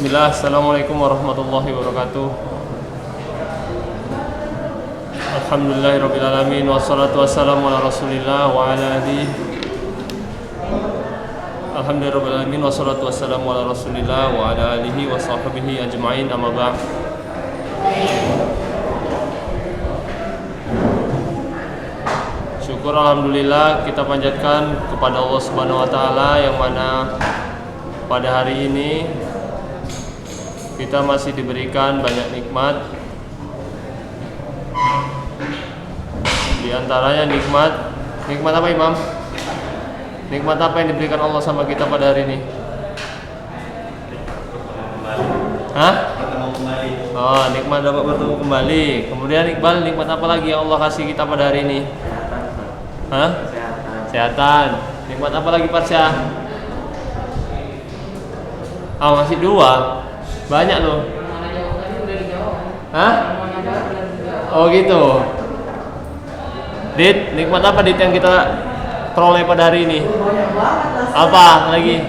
Bismillah, Assalamualaikum warahmatullahi wabarakatuh. Alhamdulillahirrabbilalamin. Wassalatu wassalamu ala rasulillah wa ala alihi. Alhamdulillahirrabbilalamin. Wassalatu wassalamu ala rasulillah wa ala alihi wa sahbihi ajma'in, amma ba'd. Syukur alhamdulillah kita panjatkan kepada Allah Subhanahu wa taala yang mana pada hari ini kita masih diberikan banyak nikmat. Di antaranya nikmat apa, Imam? Nikmat apa yang diberikan Allah sama kita pada hari ini? Hah? Oh, nikmat dapat bertemu kembali. Kemudian Iqbal, nikmat apa lagi yang Allah kasih kita pada hari ini? Hah? Kesehatan. Nikmat apa lagi, Parsya? Oh, masih dua. Banyak loh. Hah? Oh gitu. Dit, nikmat apa Dit yang kita peroleh pada hari ini? Apa lagi?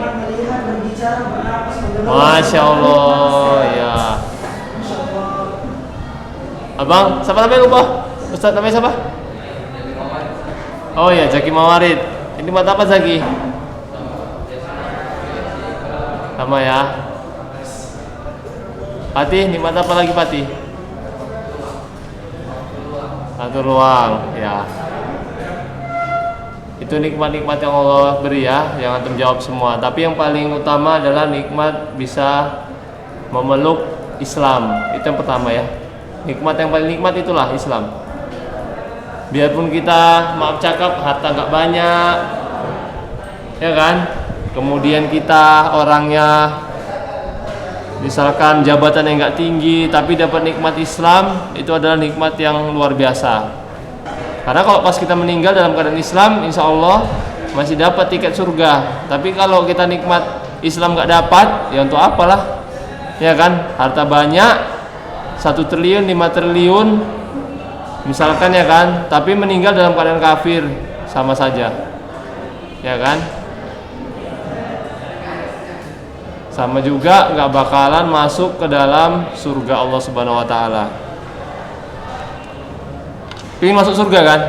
Masya Allah, ya. Abang, siapa namanya lupa? Ustaz namanya siapa? Oh ya, Zaki Mawarid. Ini nikmat apa Zaki? Sama ya. Fatih, nikmat apa lagi Fatih? Satu ruang, ya. Itu nikmat-nikmat yang Allah beri ya, yang antum jawab semua. Tapi yang paling utama adalah nikmat bisa memeluk Islam. Itu yang pertama ya. Nikmat yang paling nikmat itulah Islam. Biarpun kita maaf cakap harta gak banyak, ya kan? Kemudian kita orangnya misalkan jabatan yang nggak tinggi, tapi dapat nikmat Islam, itu adalah nikmat yang luar biasa. Karena kalau pas kita meninggal dalam keadaan Islam, insya Allah masih dapat tiket surga. Tapi kalau kita nikmat Islam nggak dapat, ya untuk apalah, ya kan? Harta banyak, 1 triliun, 5 triliun, misalkan ya kan, tapi meninggal dalam keadaan kafir, sama saja, ya kan? Sama juga nggak bakalan masuk ke dalam surga Allah Subhanahu wa taala. Pingin masuk surga kan?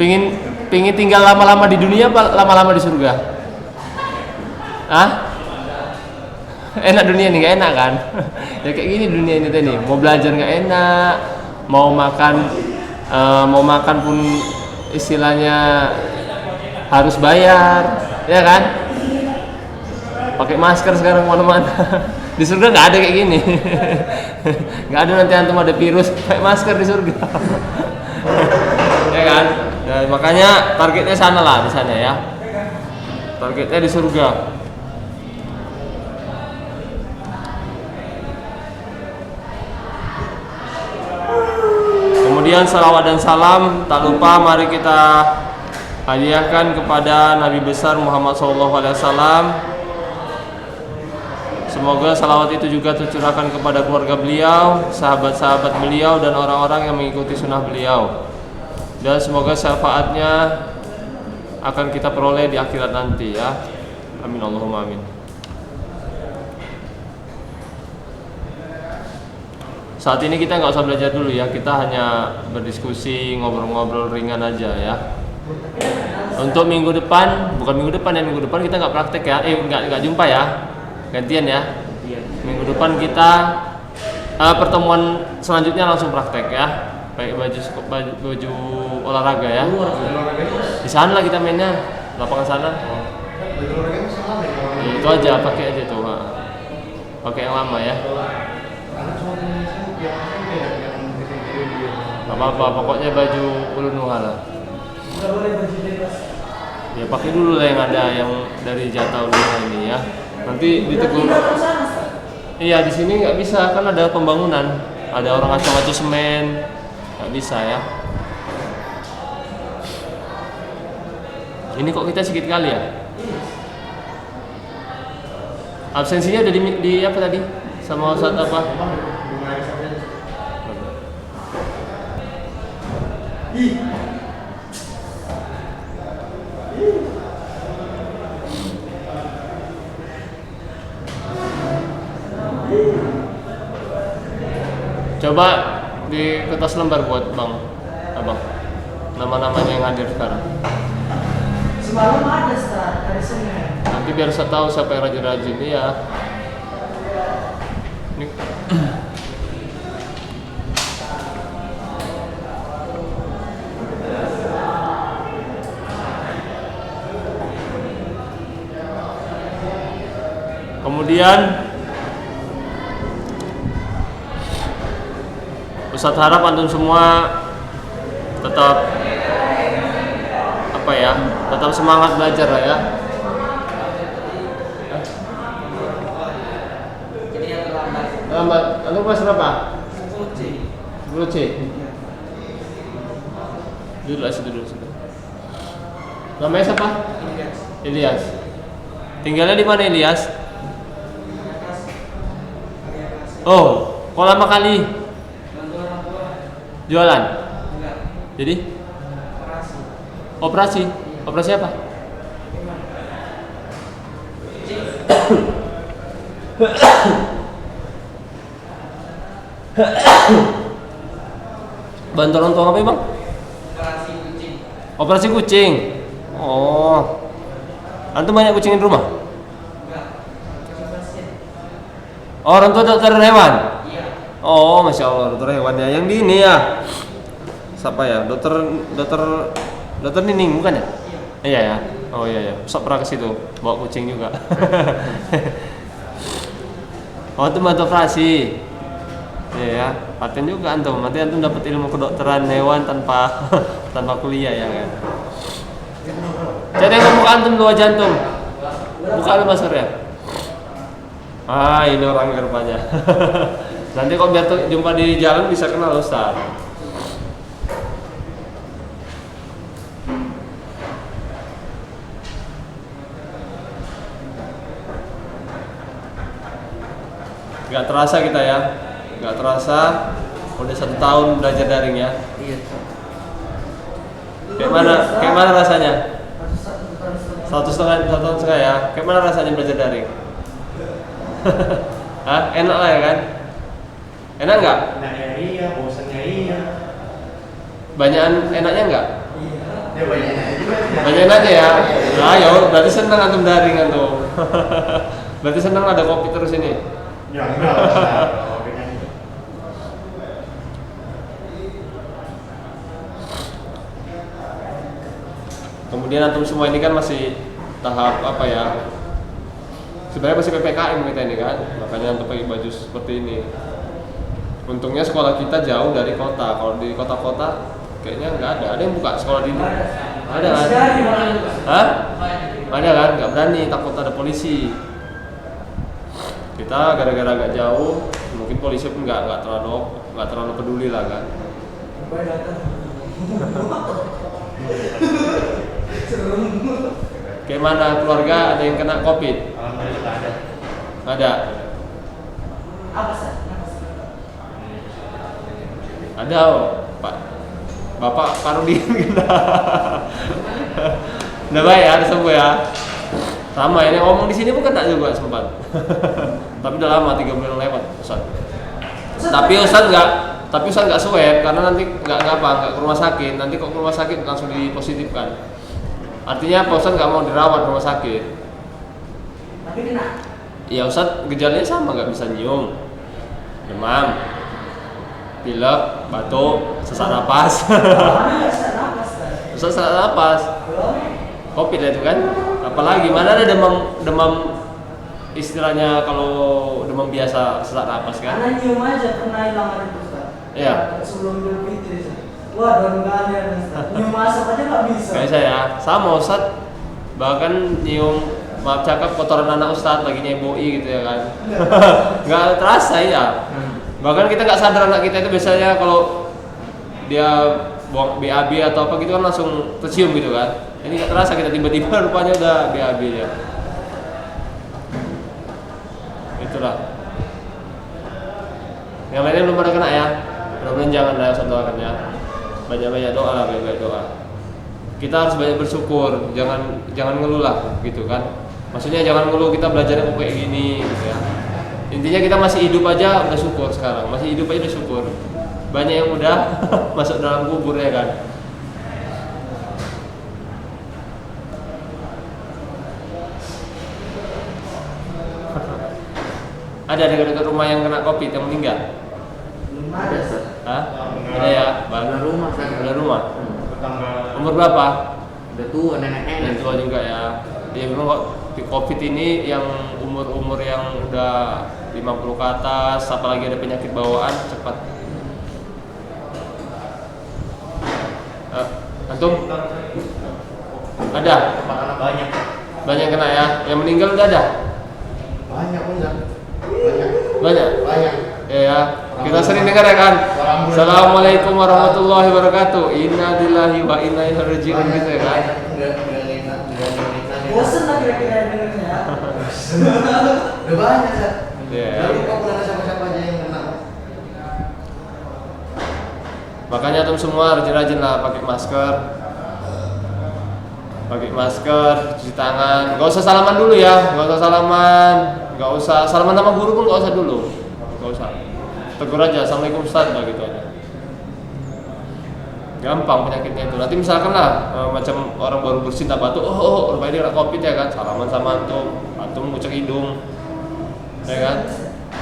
Pingin tinggal lama-lama di dunia apa lama-lama di surga? Hah? Enak dunia nih, nggak enak kan? Ya kayak gini dunia ini tadi. Mau belajar nggak enak, mau makan pun istilahnya harus bayar, ya kan? Pakai masker sekarang mana-mana. Di surga nggak ada kayak gini. Nggak ada nanti antum ada virus pakai masker di surga. Ya kan? Dan makanya targetnya sana lah, di sana ya. Targetnya di surga. Kemudian salawat dan salam tak lupa mari kita hadiahkan kepada Nabi besar Muhammad SAW. Semoga salawat itu juga tercurahkan kepada keluarga beliau, sahabat-sahabat beliau, dan orang-orang yang mengikuti sunnah beliau. Dan semoga syafaatnya akan kita peroleh di akhirat nanti ya. Amin Allahumma amin. Saat ini kita nggak usah belajar dulu ya, kita hanya berdiskusi, ngobrol-ngobrol ringan aja ya. Untuk minggu depan, bukan minggu depan ya, minggu depan kita nggak praktek ya, nggak jumpa ya. Gantian ya. Minggu depan kita pertemuan selanjutnya langsung praktek ya. Pakai baju olahraga ya. Di sana lah kita mainnya, lapangan sana. Ya, itu aja, pakai aja tuh. Pakai yang lama ya. Gak apa-apa, pokoknya baju ulun nuhala. Ya pakai dulu lah yang ada, yang dari jatah ulun ini ya. Nanti ditegur. Iya, di sini nggak bisa kan ada pembangunan, ada orang ngacau-ngacau semen, nggak bisa ya. Ini kok kita sedikit kali ya. Absensinya udah di apa tadi? Sama Ustaz apa? Coba di kertas lembar buat abang nama-namanya yang hadir sekarang. Semalam ada Ustaz, hari Senin. Nanti biar saya tahu siapa yang rajin-rajin ya. Ini. Kemudian Ustadz harap antum semua tetap tetap semangat belajar lah ya. Jadi yang terlambat. Terlambat. Antum kelas berapa? 10C. 10C. Duduk lah situ dulu. Namanya siapa? Ilyas. Tinggalnya di mana Ilyas? Oh, kok lama kali? Jualan? Jadi? Operasi? Operasi apa? Bantu orang tua apa bang? Operasi kucing. Operasi kucing? Oh, antum banyak kucing di rumah? Oh, orang tua dokter hewan? Iya. Oh, masya Allah, dokter hewannya yang di ini ya. Siapa ya? Dokter Nining bukan ya? Iya ya. Oh iya ya. Sok pernah ke situ bawa kucing juga. Oh, itu bantu operasi. Iya ya. Paten juga antum. Nanti antum dapat ilmu kedokteran hewan tanpa tanpa kuliah ya kan. Jadi yang buka antum dua jantung. Buka lu maskernya. Ah, ini orang rupanya. Nanti kalau biar jumpa di jalan bisa kenal Ustaz. Gak terasa kita ya, gak terasa udah 1 tahun belajar daring ya. Iya. Kayak mana rasanya? 1,5 tahun ya. Kayak mana rasanya belajar daring? Hah? Enak lah ya kan? Enak nggak? Enaknya iya, bosannya iya. Banyakan enaknya nggak? Ya banyak juga. Banyak enaknya ya? Nah, ya berarti senang antum daring antum. Berarti senang ada kopi terus ini. Ya enggak lah. Kemudian antum semua ini kan masih tahap apa ya? Sebenarnya masih PPKM kita ini kan, makanya antum pakai baju seperti ini. Untungnya sekolah kita jauh dari kota. Kalau di kota-kota kayaknya nggak ada. Ada yang buka sekolah di ini? Ada kan? Hah? Ada kan? Nggak berani, takut ada polisi. Kita gara-gara agak jauh, mungkin polisi pun nggak terlalu peduli lah kan. Kayak mana keluarga ada yang kena COVID? Alhamdulillah ada. Ada. Apa sih? Ada, oh, Pak. Bapak Parudin kena. Udah baik ya, udah sembuh ya. Sama ini ngomong di sini pun kena juga sempat. Tapi udah lama 3 bulan lewat, Ustaz. Tapi Ustaz nggak swab karena nanti nggak ke rumah sakit. Nanti kok ke rumah sakit langsung dipositifkan. Artinya Pak Ustaz nggak mau dirawat rumah sakit. Tapi kena. Ya Ustaz gejalanya sama, nggak bisa nyium, demam, pilek, batuk, sesak napas. Mana nggak sesak napas kan? Ustaz sesak napas. Covid itu kan. Apalagi mana ada demam istilahnya kalau demam biasa sesak napas kan. Karena nyium aja pernah hilang hari itu Ustaz. Iya. Sebelum Idul Fitri. Wah, dalam kalian Ustaz. Nyium asap aja nggak bisa. Kayak saya sama Ustaz, bahkan nyium maaf cakap kotoran anak Ustaz lagi nyeboi gitu ya kan. Nggak terasa ya. Bahkan kita nggak sadar anak kita itu biasanya kalau dia buang BAB atau apa gitu kan langsung tercium gitu kan. Ini nggak terasa, kita tiba-tiba rupanya udah BAB ya. Itulah. Yang lainnya belum pada kena ya. Mudah-mudahan jangan lah, Ustaz doakan ya. Banyak-banyak doa lah, banyak doa. Kita harus banyak bersyukur, jangan ngeluh lah gitu kan. Maksudnya jangan ngeluh kita belajarnya kok kayak gini gitu ya. Intinya kita masih hidup aja udah syukur sekarang, masih hidup aja udah syukur. Banyak yang udah masuk dalam kubur ya kan. Ada dekat rumah yang kena COVID yang meninggal? Belum ada, Ustaz. Hah? Ada ya? Ada rumah kan? Ada rumah. Tetangga. Umur berapa? Udah tua nenek-nenek. Dan tua juga ya. Ya memang kok di COVID ini yang umur-umur yang udah 50 ke atas, apalagi ada penyakit bawaan cepat. Antum? Ada? Anak banyak. Banyak kena ya? Yang meninggal udah ada? Banyak Ustaz. Banyak. Banyak? Banyak. Ya, kita sering dengar ya kan? Assalamualaikum warahmatullahi wabarakatuh. Inna lillahi wa inna ilaihi raji'un gitu ya kan? Bosen lah kira-kira dengernya. Udah banyak Ustaz. Iya. Lalu kok ada siapa-siapa aja yang kena. Makanya tuh semua rajin-rajin lah pakai masker. Pakai masker, cuci tangan. Gak usah salaman dulu ya, gak usah salaman. Gak usah salaman sama guru pun gak usah dulu. Gak usah. Tegur aja, assalamualaikum Ustaz, gitu aja. Gampang penyakitnya itu. Nanti misalkan lah macam orang baru bersin tak batuk, rupanya dia kena COVID ya kan, salaman sama antum ngucek hidung, ya kan?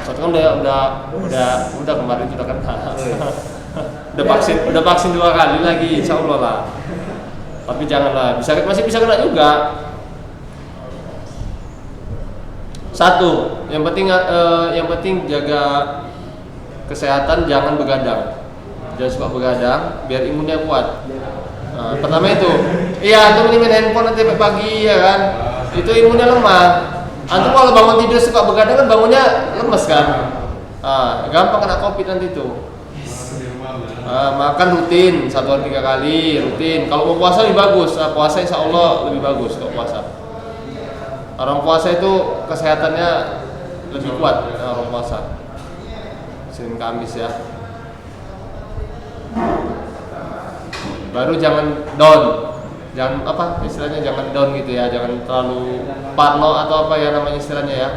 Soalnya kan udah kemarin itu udah kena, udah vaksin 2 kali lagi, insya Allah lah. Tapi janganlah, masih bisa kena juga. Satu, yang penting jaga kesehatan, jangan begadang. Jangan suka begadang, biar imunnya kuat. Pertama itu, iya, antum ini main handphone nanti sampai pagi ya kan, itu imunnya lemah. Antum kalau bangun tidur suka begadang kan bangunnya lemes kan, gampang kena COVID nanti itu. Makan rutin 1 hari 3 kali rutin. Kalau mau puasa lebih bagus, puasa insya Allah lebih bagus kalau puasa. Orang puasa itu kesehatannya lebih kuat orang puasa. Senin Kamis ya. Baru jangan down, jangan apa istilahnya, jangan down gitu ya, jangan terlalu parno atau apa ya namanya istilahnya ya.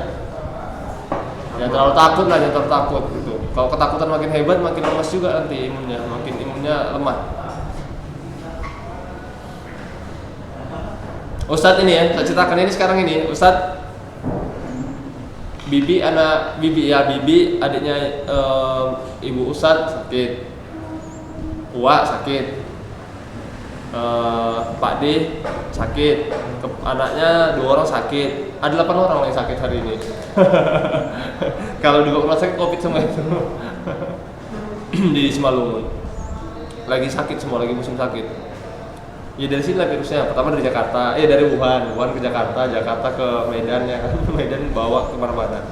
Jangan terlalu takut lah, jangan terlalu takut gitu. Kalau ketakutan makin hebat, makin lemas juga nanti imunnya lemah. Ustadz ini ya, saya ceritakan ini sekarang ini, Ustadz Bibi adiknya ibu Ustadz sakit, Uwa sakit, Pak D sakit, anaknya 2 orang sakit, ada 8 orang yang sakit hari ini. Kalau di rumah sakit COVID semua itu. Di Simalungun lagi sakit semua, lagi musim sakit. Ya dari sini lah virusnya. Pertama dari Jakarta, dari Wuhan ke Jakarta, Jakarta ke Medan ya kan. Medan bawa kemana-mana.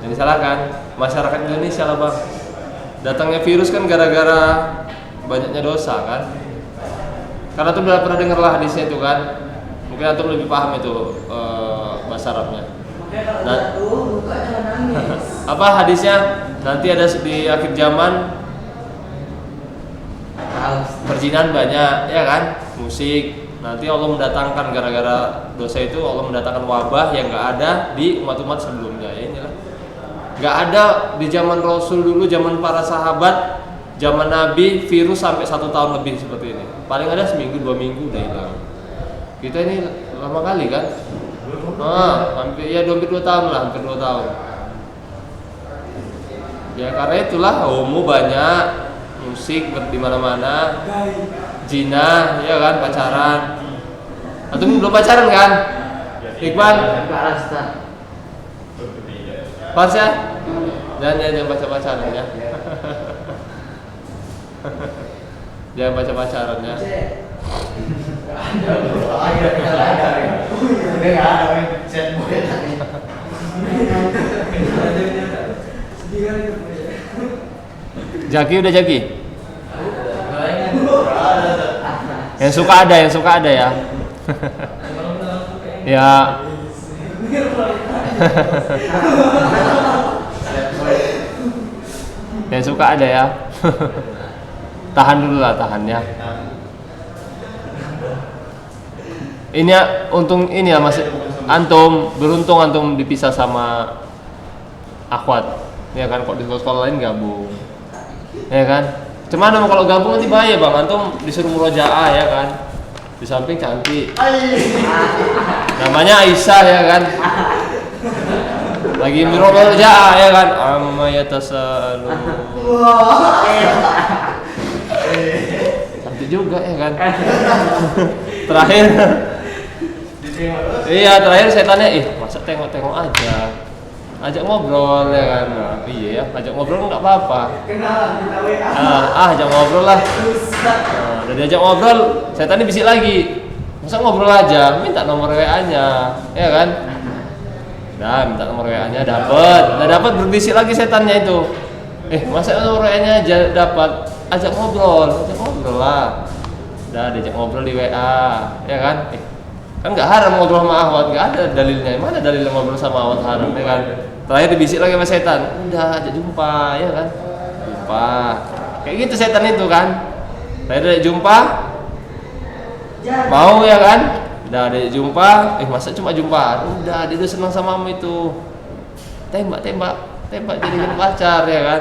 Yang disalahkan masyarakat Indonesia lah bang. Datangnya virus kan gara-gara banyaknya dosa kan. Karena tuh udah pernah denger lah hadisnya itu kan. Mungkin antum lebih paham itu bahasa Arabnya. Apa hadisnya? Nanti ada di akhir zaman perzinahan banyak ya kan, musik. Nanti Allah mendatangkan gara-gara dosa itu Allah mendatangkan wabah yang nggak ada di umat-umat sebelumnya. Ya inilah. Nggak ada di zaman Rasul dulu, zaman para sahabat, zaman Nabi virus sampai 1 tahun lebih seperti ini. Paling ada seminggu 2 minggu udah hilang. Kita ini lama kali kan? Hampir 2 tahun lah, hampir 2 tahun. Ya karena itulah homo banyak, musik di mana-mana, zina, ya kan, pacaran. Atau belum pacaran kan? Iqbal? Pas ya? Jangan baca-pacaran ya. Jangan baca-pacaran ya. Jaki udah Jaki? Yang suka ada ya. Ya. Yang suka ada ya. tahan dulu lah, tahan ya. Ini ya, untung ini ya Mas, antum beruntung antum dipisah sama akhwat, ya kan? Kok di sekolah lain gabung, ya kan? Cuman kalau gabung nanti bahaya bang, antum disuruh murojaah ya kan? Di samping cantik, namanya Aisyah ya kan? Lagi murojaah ya kan? Amma yatasalu. Cantik juga ya kan? Terakhir. Iya, terakhir setannya, masa tengok-tengok aja, ajak ngobrol ya kan? Nah, iya ya, ajak ngobrol nggak apa-apa. Kenalan kita WA. Ajak ngobrol lah. Nah, udah diajak ngobrol, setannya bisik lagi. Masa ngobrol aja, minta nomor WA-nya, ya kan? Nah, minta nomor WA-nya, dapat berbisik lagi setannya itu. Masa nomor WA-nya aja dapat, ajak ngobrol lah. Udah diajak ngobrol di WA, ya kan? Kan nggak haram ngobrol sama akhwat, nggak ada dalilnya. Mana dalilnya ngobrol sama akhwat haram, ya kan? Terakhir dibisik lagi sama setan, udah ajak jumpa, ya kan? Jumpa, kayak gitu setan itu kan. Terakhir ajak jumpa, mau ya kan? Udah ajak jumpa, masa cuma jumpa? Udah, dia udah senang sama kamu itu. Tembak jadikan pacar, ya kan?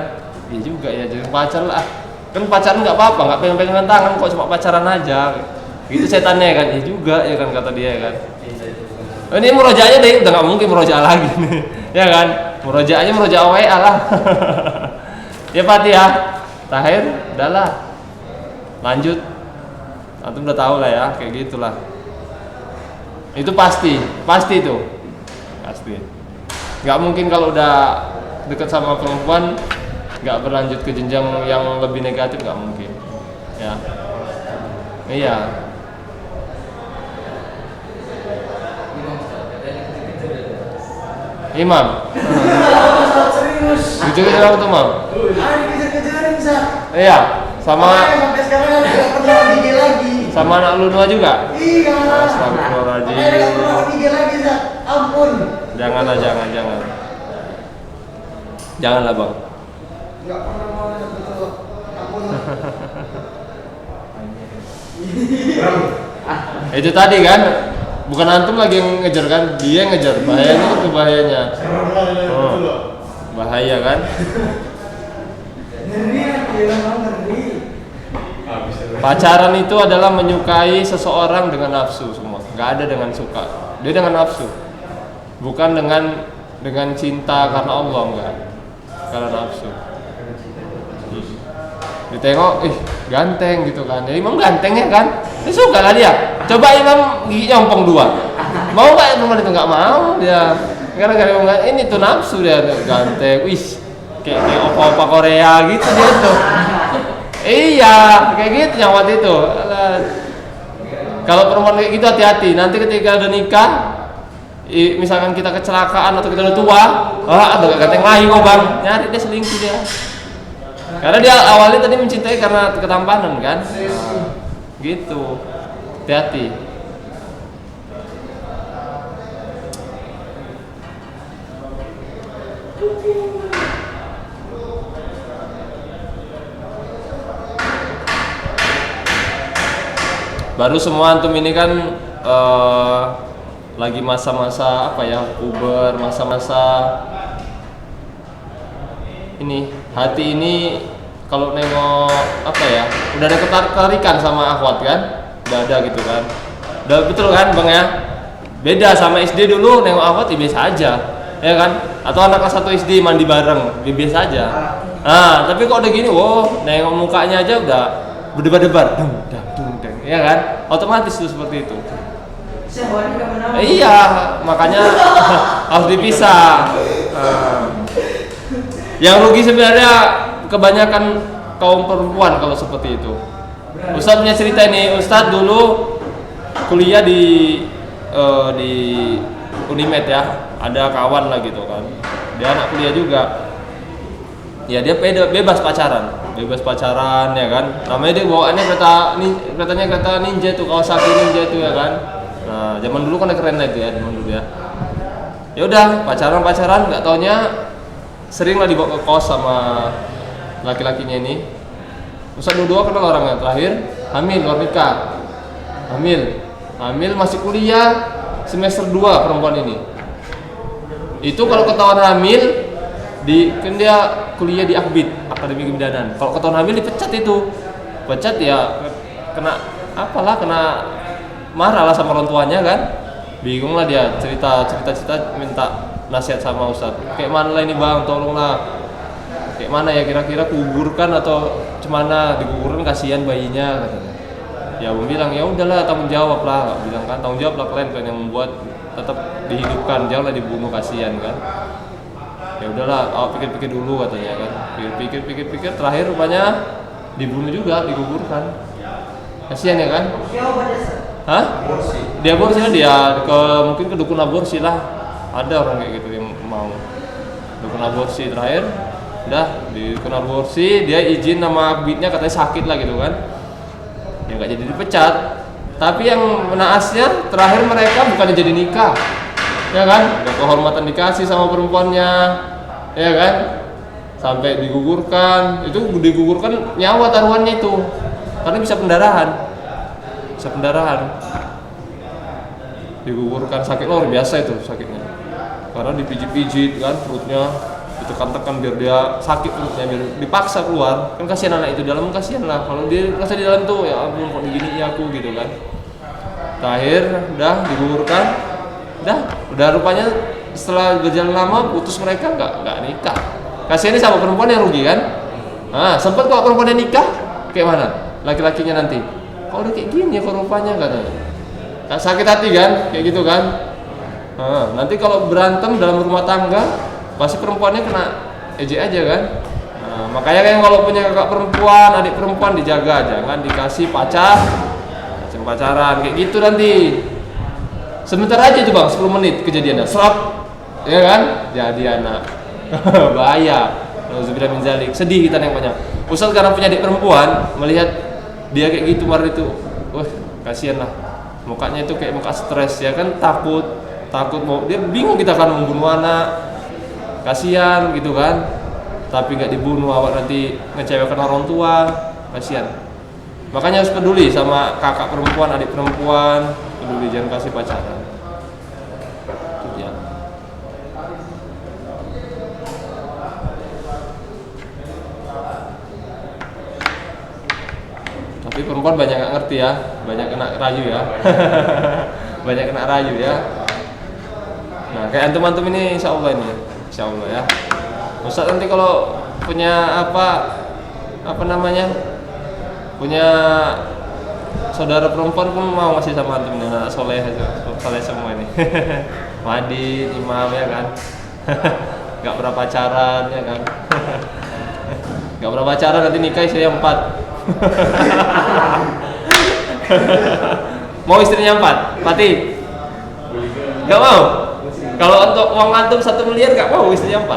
Iya juga ya, jadi pacar lah. Kan pacaran nggak apa-apa, nggak pegang-pegangan tangan kok, cuma pacaran aja. Gitu setannya kan, juga ya kan kata dia kan. Ini murojaahnya deh, udah nggak mungkin murojaah lagi nih, ya kan? Murojaahnya murojaah WA lah. Ya Fatihah, terakhir, udahlah, lanjut. Antum udah tahu lah ya, kayak gitulah. Itu pasti itu, pasti. Nggak mungkin kalau udah deket sama perempuan nggak berlanjut ke jenjang yang lebih negatif, nggak mungkin, ya. Iya. Imam. Serius. Kejar apa tuh, Mam? Dikejar-kejarin, Zak. Iya, sama Sampai sekarang nggak pernah IG lagi. sama anak lu dua juga? Iya. Astagfirullahaladzim. Nggak pernah IG lagi, Zak. Ampun. Janganlah, jangan. Janganlah, Bang. Nggak pernah mau betul. Ampun. Itu tadi kan, bukan antum lagi yang ngejar kan, dia yang ngejar. Bahayanya itu bahayanya. Bahaya kan? Ngeri. Pacaran itu adalah menyukai seseorang dengan nafsu semua. Nggak ada dengan suka. Dia dengan nafsu. Bukan dengan cinta karena Allah, enggak. Karena nafsu. Ditengok, ganteng gitu kan. Jadi Imam ganteng ya kan? Dia suka lah dia. Coba Imam giginya ompong 2. Mau nggak teman itu? Nggak mau dia. Gara-gara ini tuh nafsu dia, ganteng. Wis, kayak opa-opa Korea gitu dia tuh. Iya, kayak gitu yang waktu itu. Kalau perempuan kayak gitu hati-hati. Nanti ketika udah nikah, misalkan kita kecelakaan atau kita udah tua, ada ganteng lagi kok bang. Nyari dia selingkuh dia. Karena dia awalnya tadi mencintai karena ketampanan kan, gitu. Hati-hati. Baru semua antum ini kan lagi masa-masa apa ya, puber, masa-masa ini hati ini kalau nengok apa ya, udah ada ketertarikan sama akhwat kan, udah ada gitu kan, udah betul kan bang ya, beda sama SD dulu nengok akhwat ya biasa aja ya kan, atau anak kelas 1 SD mandi bareng ya biasa aja. Nah tapi kok udah gini, wow nengok mukanya aja udah berdebar-debar, ya kan, otomatis tuh seperti itu. Iya makanya harus dipisah. Yang rugi sebenarnya kebanyakan kaum perempuan kalau seperti itu. Ustadz punya cerita ini. Ustadz dulu kuliah di Unimed ya, ada kawan lah gitu kan, dia anak kuliah juga ya, dia bebas pacaran ya kan, namanya dia bawaannya kereta ninja tuh, Kawasaki Ninja itu ya kan. Nah zaman dulu kan keren lah itu ya, zaman dulu ya. Ya udah pacaran nggak taunya sering lah dibawa ke kos sama laki-lakinya ini. Ustaz dua kenal orangnya. Terakhir hamil, luar nikah. Hamil masih kuliah semester 2 perempuan ini. Itu kalau ketahuan hamil kan dia kuliah di Akbid, Akademi Kebidanan. Kalau ketahuan hamil dipecat itu. Pecat ya kena marah lah sama orang tuanya kan. Bingung lah dia, cerita minta nasihat sama Ustaz. Kayak mana lah ini Bang, tolonglah. Kayak mana ya kira-kira kuburkan atau cemana, digugurkan kasihan bayinya katanya. Ya Abang bilang ya udahlah tanggung jawab lah, bilang kan tanggung jawab lah kalian yang membuat tetap dihidupkan, janganlah dibunuh kasihan kan. Ya udahlah, awak pikir-pikir dulu katanya kan. Pikir terakhir rupanya dibunuh juga, digugurkan. Kasihan ya kan? Hah? Dia aborsi lah mungkin ke dukun aborsi lah. Ada orang kayak gitu yang mau dukun aborsi terakhir. Udah di dukun aborsi dia izin nama Akbidnya katanya sakit lah gitu kan. Ya nggak jadi dipecat. Tapi yang naasnya terakhir mereka bukannya jadi nikah, ya kan? Ada kehormatan dikasih sama perempuannya, ya kan? Sampai digugurkan. Itu digugurkan nyawa taruhannya itu, karena bisa pendarahan. Digugurkan sakit luar biasa itu sakitnya, karena dipijit-pijit kan perutnya, ditekan-tekan biar dia sakit perutnya, biar dipaksa keluar. Kan kasihan anak itu dalam, kasihan lah kalau dia rasa di dalam tuh ya ampun kok begini aku gitu kan. Terakhir udah digugurkan, udah rupanya setelah berjalan lama putus mereka nggak nikah. Kasihan sama perempuan yang rugi kan. Nah sempat kalau perempuan yang nikah kayak mana laki-lakinya nanti, kok udah kayak gini ya kok rupanya katanya. Sakit hati kan kayak gitu kan. Nanti kalau berantem dalam rumah tangga pasti perempuannya kena ejek aja kan. Makanya kan kalau punya kakak perempuan, adik perempuan dijaga, jangan dikasih pacaran kayak gitu nanti. Sebentar aja itu Bang, 10 menit kejadiannya, serap, ya kan? Jadi anak. Bahaya. Nauzubillah min zalik. Sedih kita yang banyak. Ustaz karena punya adik perempuan, melihat dia kayak gitu kemarin itu, wah kasihan lah. Mukanya itu kayak muka stres ya kan, takut mau dia bingung kita kan membunuh anak. Kasihan gitu kan. Tapi nggak dibunuh, awak nanti ngecewakan orang tua, kasihan. Makanya harus peduli sama kakak perempuan, adik perempuan, peduli, jangan kasih pacaran. Itu dia. Tapi perempuan banyak nggak ngerti ya, banyak kena rayu ya. Banyak kena rayu ya. Nah kayak antum-antum ini insya Allah ya. Ustaz nanti kalau punya punya saudara perempuan pun mau ngasih sama antum nih, anak soleh semua ini. Madin, imam ya kan. Gak pernah pacaran ya kan. Gak pernah pacaran nanti nikah istrinya 4. Mau istrinya 4? Pati? Gak mau? Kalau untuk uang antum 1 miliar gak mau istrinya 4?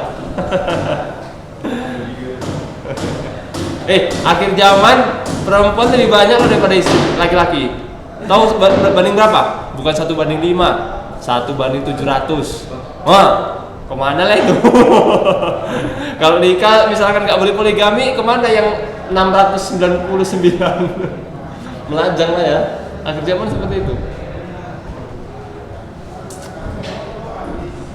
Akhir zaman perempuan lebih banyak daripada istri laki-laki. Tahu banding berapa? Bukan 1 banding 5, 1 banding 700. Wah, kemana lah itu? Kalau nikah misalkan nggak boleh poligami, kemana yang 699? Melajang lah ya. Akhir zaman seperti itu.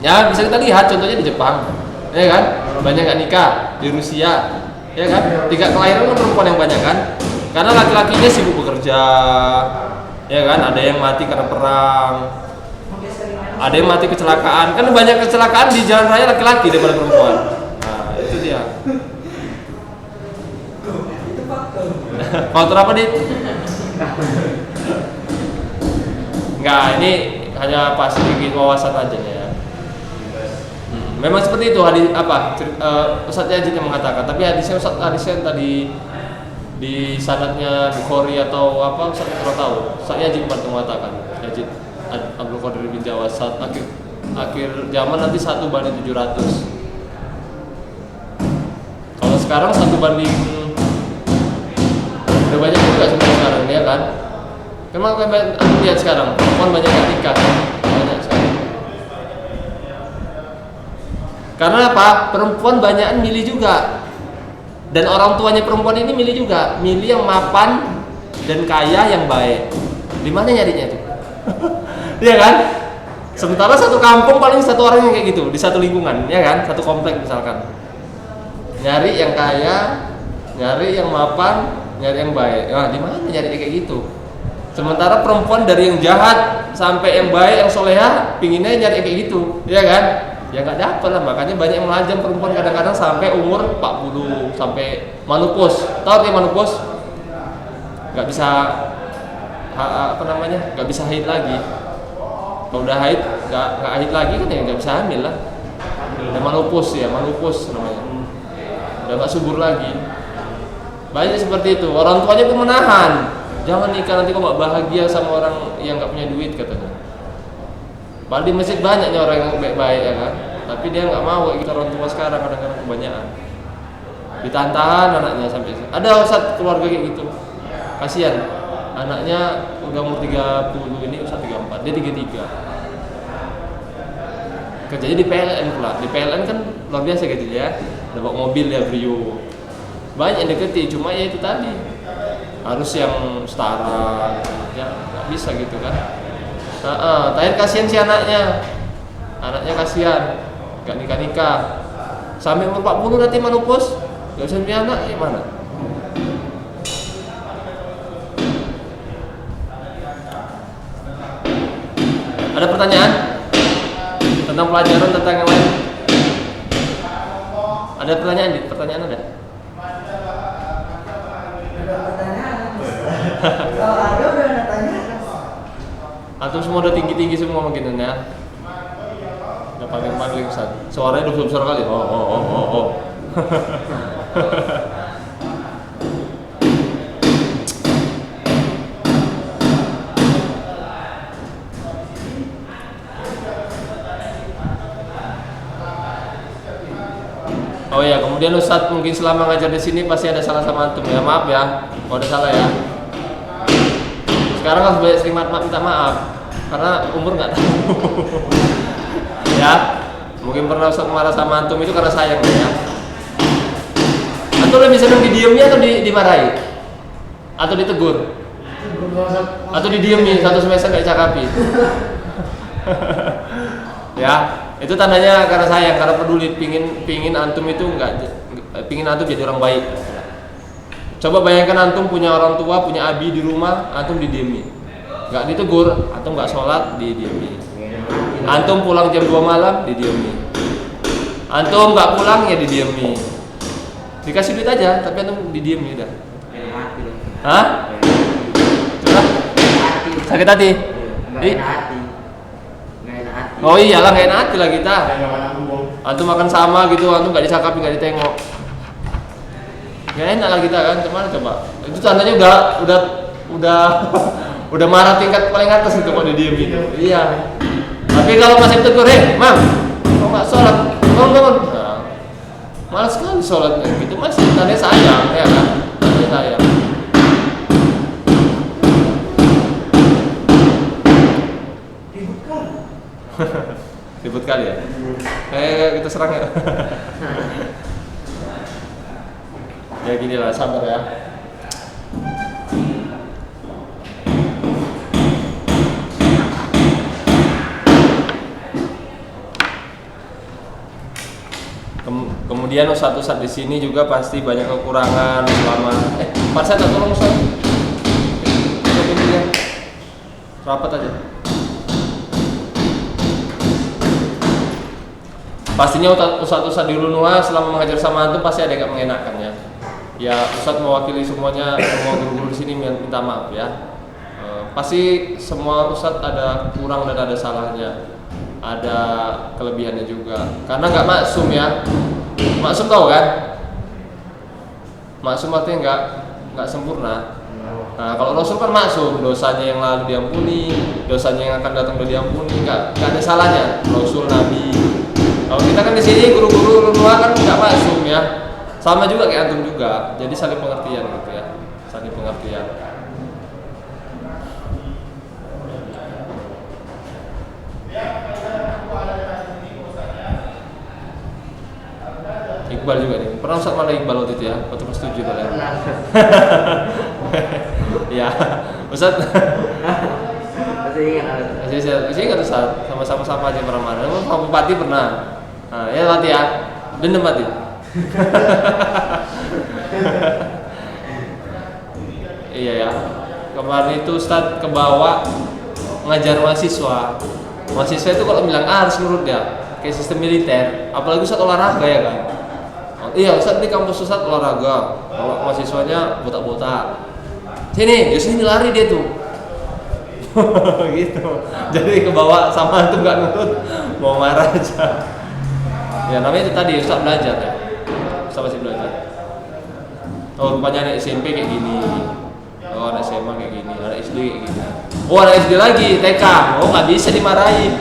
Ya bisa kita lihat contohnya di Jepang, ya kan? Banyak nggak nikah di Rusia, ya kan? Tingkat kelahiran kan perempuan yang banyak kan? Karena laki-lakinya sibuk bekerja, ya kan? Ada yang mati karena perang, ada yang mati kecelakaan. Kan banyak kecelakaan di jalan raya laki-laki daripada perempuan. Nah itu dia. Faktor apa nih? Enggak, ini hanya pas sedikit wawasan aja ya. Memang seperti itu hadis Ustaz Yazid yang mengatakan, tapi hadisnya yang tadi di sanadnya Bukhari atau apa Ustaz kurang tahu. Ustaz Yazid mengatakan, Yazid Abdul Qadir bin Jawas akhir zaman nanti 1 banding 700. Kalau sekarang 1 banding udah banyak juga sebenarnya sekarang ya kan. Memang aku lihat sekarang perempuan banyak yang nikah, banyak sekali. Karena apa? Perempuan banyakan milih juga. Dan orang tuanya perempuan ini milih juga, milih yang mapan dan kaya yang baik. Di mana nyarinya itu? Iya kan? Sementara satu kampung paling satu orang yang kayak gitu di satu lingkungan, ya kan? Satu komplek misalkan. Nyari yang kaya, nyari yang mapan, nyari yang baik. Nah, di mana nyari kayak gitu? Sementara perempuan dari yang jahat sampai yang baik, yang soleha, pinginnya nyari kayak gitu, ya kan? Ya nggak dapet lah, makanya banyak yang melajang perempuan kadang-kadang sampai umur 40, sampai menopause. Tahu artinya menopause? Nggak bisa nggak bisa haid lagi. Kalau udah haid nggak haid lagi kan ya nggak bisa hamil lah. Udah menopause ya, menopause namanya. Udah nggak subur lagi. Banyak seperti itu. Orang tuanya pun menahan. Jangan nikah, nanti kau nggak bahagia sama orang yang nggak punya duit katanya. Padahal di masjid banyaknya orang yang baik-baik ya kan. Tapi dia nggak mau kayak gitu. Orang tua sekarang kadang-kadang kebanyakan. Ditahan anaknya sampai. Ada ustadz keluarga kayak gitu. Kasihan. Anaknya udah umur 30, ini usia 34, dia 33. Kerjanya di PLN pula. Di PLN kan luar biasa gitu ya. Ada bawa mobil ya, Brio. Banyak yang deketi, cuma ya itu tadi. Harus yang setara gitu. Ya nggak bisa gitu kan. Terakhir kasihan si anaknya. Anaknya kasihan. Gak nikah-nikah. Sampai umur 40 nanti menopause. Gak bisa punya anak, gimana? Ada pertanyaan tentang pelajaran, tentang yang lain? Ada pertanyaan? Pertanyaan ada? Ada pertanyaan. Kalau ada udah ada tanya. Antum semua udah tinggi-tinggi semua mungkin ya? Udah paling besar. Suaranya udah besar kali. Oh. Oh ya, kemudian Ustadz mungkin selama ngajar di sini pasti ada salah sama antum ya, maaf ya, kalau ada salah ya. Sekarang harus banyak sering minta maaf, karena umur nggak tahu. Ya, mungkin pernah Ustadz marah sama antum itu karena sayang ya. Antum lebih senang didiami atau dimarahi? Atau ditegur? Atau didiami satu semester nggak cakapi? Ya, itu tandanya karena sayang, karena peduli, pingin antum itu pingin antum jadi orang baik. Coba bayangkan antum punya orang tua, punya abi di rumah, antum didiami, nggak ditegur, antum nggak sholat, didiami. Antum pulang jam 2 malam, didiami. Antum nggak pulang ya didiami. Dikasih duit aja, tapi antum didiami udah. Mati loh. Hah? Coba? Sakit hati? Nggak enak hati. Oh iyalah, nggak enak hati lah kita. Antum makan sama gitu, antum nggak disakapi, nggak ditengok. Nggak enak lah kita kan, kemana coba? Itu tandanya udah marah tingkat paling atas itu kalau didiem gitu. Iya. Tapi kalau masih tegur, mam, kok nggak sholat? Bangun. Nah, malas sekali sholatnya gitu, masih tandanya sayang, ya kan? Tandanya sayang. Ribut kali ya? Kita serang ya? Ya gini lah, sabar ya. Kemudian Ustadz di sini juga pasti banyak kekurangan selama Pak saya tolong Ustadz. Rapat aja. Pastinya Ustadz di Lunua selama mengajar sama antum pasti ada yang gak mengenakan ya. Ya Ustadz mewakili semuanya, semua guru-guru di sini minta maaf ya. Pasti semua Ustadz ada kurang dan ada salahnya, ada kelebihannya juga. Karena nggak maksum ya. Maksum tahu kan? Maksum artinya nggak sempurna. Nah kalau Rasul kan maksum, dosanya yang lalu diampuni, dosanya yang akan datang udah diampuni, nggak ada salahnya. Rasul, Nabi. Kalau kita kan di sini guru-guru luar kan nggak maksum ya, sama juga kayak antum juga, jadi saling pengertian gitu ya, saling pengertian. Iqbal juga nih. Pernah Ustaz malah Iqbal waktu itu ya, waktu kelas 7 ya. Pernah. Ya, Ustaz. Masih ingat. Masih ingat Ustaz, sama-sama aja pernah marah. Pak Bupati pernah. Nah, ya Pati ya, dendam Pati. Iya ya. Kemarin itu Ustaz kebawa ngajar mahasiswa. Mahasiswa itu kalau bilang harus nurut ya, kayak sistem militer. Apalagi Ustaz olahraga ya kan. Iya Ustaz di kampus Ustaz olahraga. Kalau mahasiswanya botak-botak. Sini, ya sini lari dia tuh. Gitu. Jadi kebawa sama itu nggak nurut, mau marah aja. Ya namanya itu tadi Ustaz belajar ya. Ustaz masih belajar. Oh rupanya anak SMP kayak gini. Oh anak SMA kayak gini, anak SD kayak gini. Oh anak SD lagi, TK. Oh nggak bisa dimarahin.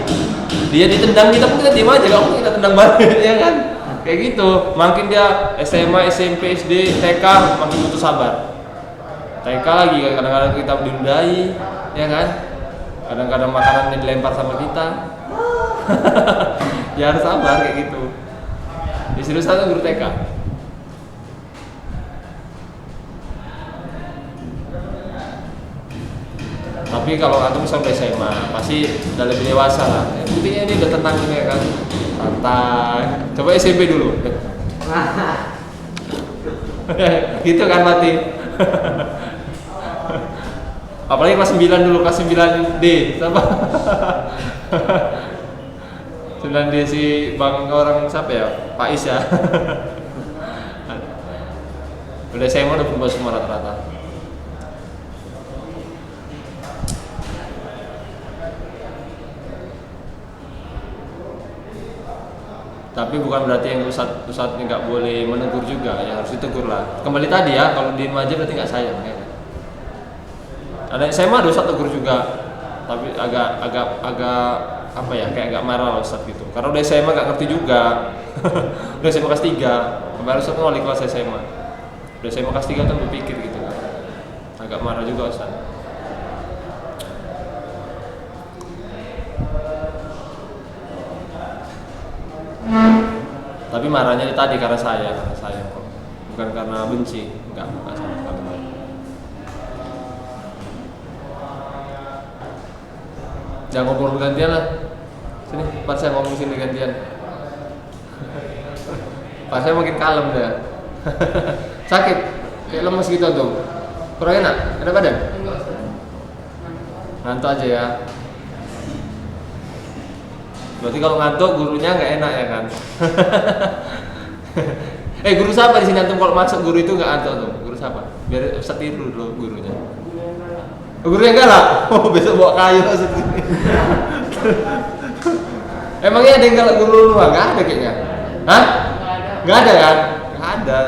Dia ditendang kita pun kita diem aja, nggak mungkin kita tendang balik ya kan? Kayak gitu. Makin dia SMA, SMP, SD, TK makin butuh sabar. TK lagi kadang-kadang kita dinudai, ya kan? Kadang-kadang makanannya dilempar sama kita. Ya harus sabar kayak gitu. Di sini satu guru TK. Tapi kalau antum sampai SMA pasti udah lebih dewasa lah. Intinya ini udah tenang ini ya kan, santai. Coba SMP dulu. Gitu kan Mati. Apalagi kelas 9 dulu, kelas 9D siapa? 9D si bang orang siapa ya? Pak Is ya. Udah SMA udah berubah semua rata-rata. Tapi bukan berarti yang Ustadz nggak boleh menegur juga, ya harus ditegur lah. Kembali tadi ya, kalau diem aja berarti nggak sayang ya. Ada SMA ada Ustadz tegur juga, tapi agak apa ya, kayak agak marah lah Ustadz gitu. Karena udah SMA nggak ngerti juga. Udah SMA kelas 3, kemarin Ustadz wali kelas SMA. Udah SMA kelas 3 kan berpikir gitu kan. Agak marah juga Ustadz. Tapi marahnya tadi karena saya kok, bukan karena benci, enggak sama sekali. Jangan ngobrol gantian lah. Sini, pas saya ngomong sini gantian. Pas saya makin kalem dah. Sakit, kayak lemes gitu tuh. Kurang enak, enak badan? Ngantuk aja ya. Berarti kalau ngantuk gurunya nggak enak ya kan? Guru siapa di sini antum kalau masuk guru itu nggak ngantuk tuh? Guru siapa? Biar Ustaz tiru dulu gurunya. Gurunya enggak lah. Oh besok bawa kayu Ustaz ini. Emangnya ada yang galak guru lu? Nggak ada kayaknya. Hah? Nggak ada kan? Nggak ada.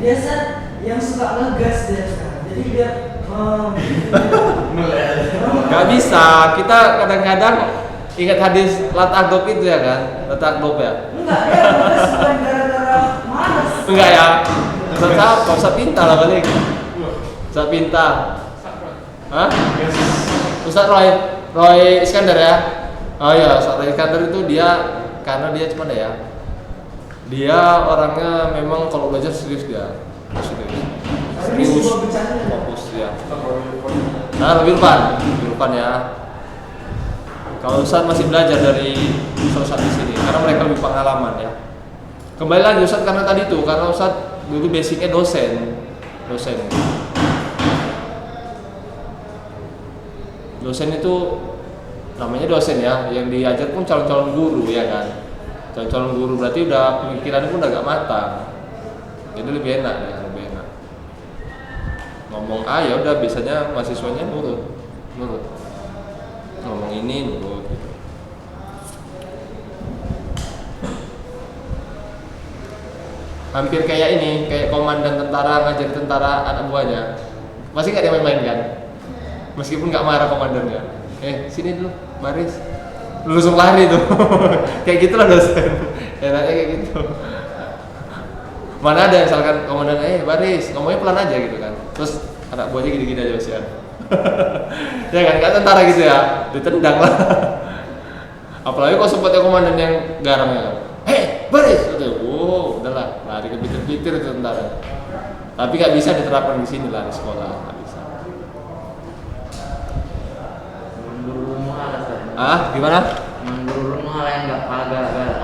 Biasa yang suka ngegas dia sekarang. Jadi biar Nggak bisa. Kita kadang-kadang ingat hadis Latagdob itu ya kan? Latagdob ya? enggak, dia ngegas bukan gara-gara malas. Enggak ya? Ustaz siapa? Ustaz Pinta lah balik. Ustaz Pinta. Hah? Ustaz Roy Iskandar ya? Oh iya, Ustaz Roy Iskandar itu dia, karena dia cuma ya, dia orangnya memang kalau belajar serius dia. Serius, fokus ya. Nah, lebih depan ya. Kalau Ustaz masih belajar dari Ustaz di sini, karena mereka lebih pengalaman ya. Kembali lagi Ustaz karena tadi tuh, karena Ustaz dulu basicnya dosen. Dosen itu namanya dosen ya, yang diajar pun calon-calon guru ya kan. Calon-calon guru berarti udah pemikirannya pun udah agak matang. Jadi lebih enak ya, lebih enak. Ngomong A ya udah biasanya mahasiswanya nurut. Ngomong ini nurut gitu. Hampir kayak ini, kayak komandan tentara ngajar tentara anak buahnya. Masih nggak dia main-main kan? Meskipun nggak marah komandannya. Sini dulu, baris. Langsung lari tuh. Kayak gitulah dosen. Enaknya kayak gitu. Mana ada misalkan komandan, baris, ngomongnya pelan aja gitu kan. Terus anak buahnya gini-gini aja usian. Ya kan, kayak tentara gitu ya, ditendang lah. Apalagi kalau sempatnya komandan yang garang ya kan. Baris, oh udahlah lari ke Twitter itu ntar. Tapi nggak bisa diterapkan di sini lah di sekolah, nggak bisa. Mundur rumah lah Ustaz. Ah gimana? Mundur rumah lah yang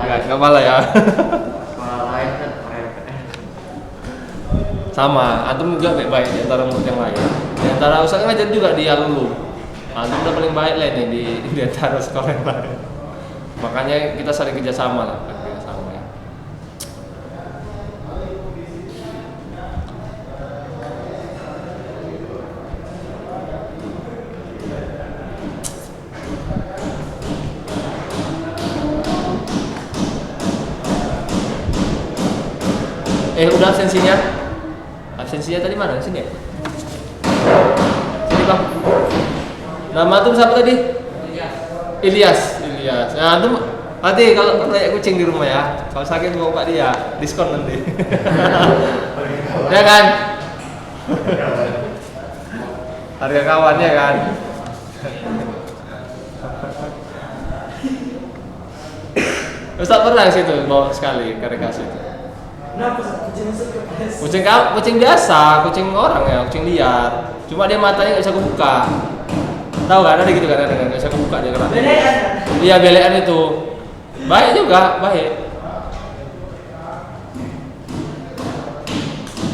Nggak malah ya. sekolah lain kan Sama, antum juga baik di antara murid yang lain. Di antara Ustaz ngajar juga di Alulu. Antum udah paling baik lah ini di antara sekolah yang lain. Makanya kita saling kerjasama lah, kerjasama ya. Udah absensinya? Absensinya tadi mana? Sini ya? Sini bang. Nama tuh siapa tadi? Ilyas. Nah tuh hati kalau kayak kucing di rumah ya. Kalau sakit bawa pak dia, diskon nanti. Ya kan? Harga kawannya kan. Ustaz pernah ke situ bawa sekali ke rekasi itu. Kenapa kucing kepes? Kucing biasa, kucing orang ya, kucing liar. Cuma dia matanya nggak bisa kebuka. Tahu kan ada gitu kan, ada nggak bisa kebuka dia kan? Belean. Iya belean itu. Baik juga, baik.